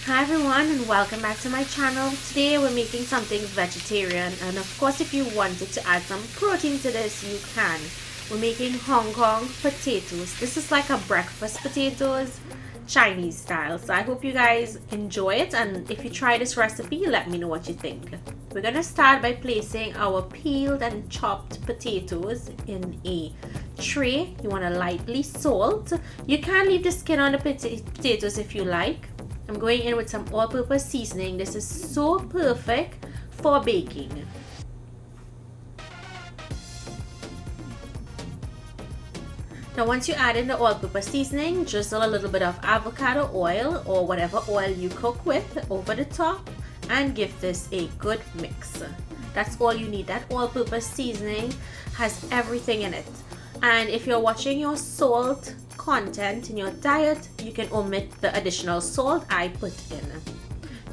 Hi everyone and welcome back to my channel. Today we're making something vegetarian, and of course if you wanted to add some protein to this you can. We're making Hong Kong potatoes. This is like a breakfast potatoes, Chinese style. So I hope you guys enjoy it, and if you try this recipe let me know what you think. We're gonna start by placing our peeled and chopped potatoes in a tray. You want to lightly salt. You can leave the skin on the potatoes if you like. I'm going in with some all-purpose seasoning. This is so perfect for baking. Now once you add in the all-purpose seasoning, drizzle a little bit of avocado oil or whatever oil you cook with over the top and give this a good mix. That's all you need. That all-purpose seasoning has everything in it. And if you're watching your salt content in your diet, you can omit the additional salt I put in.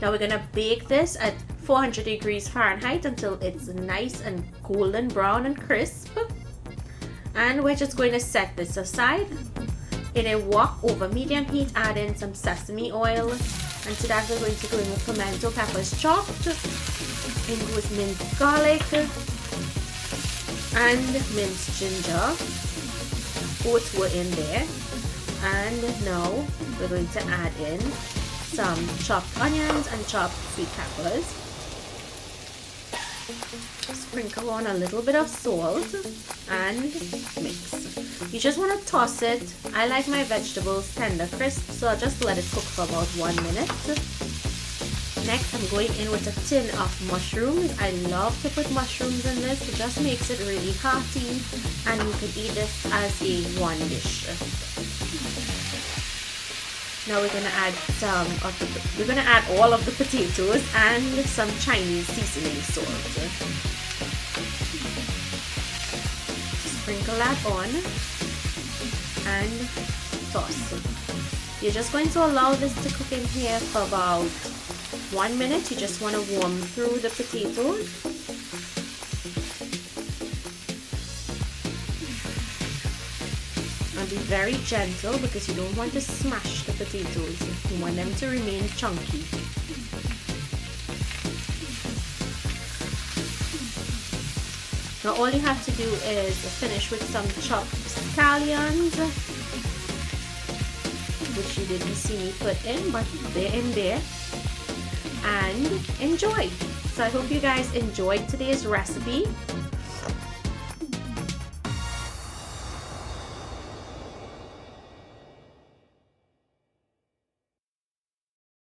Now we're gonna bake this at 400 degrees Fahrenheit until it's nice and golden brown and crisp. And we're just going to set this aside. In a wok over medium heat, add in some sesame oil, and to that we're going to go in with pimento peppers chopped. In goes minced garlic and minced ginger. Both were in there, and now we're going to add in some chopped onions and chopped sweet peppers. Sprinkle on a little bit of salt and mix. You just want to toss it. I like my vegetables tender crisp, so I'll just let it cook for about 1 minute. Next, I'm going in with a tin of mushrooms. I love to put mushrooms in this. It just makes it really hearty, and you can eat this as a one dish. Now we're gonna add all of the potatoes and some Chinese seasoning salt. Sprinkle that on and toss. You're just going to allow this to cook in here for about 1 minute. You just want to warm through the potatoes. And be very gentle because you don't want to smash the potatoes. You want them to remain chunky. Now all you have to do is finish with some chopped scallions, which you didn't see me put in, but they're in there. And enjoy. So I hope you guys enjoyed today's recipe.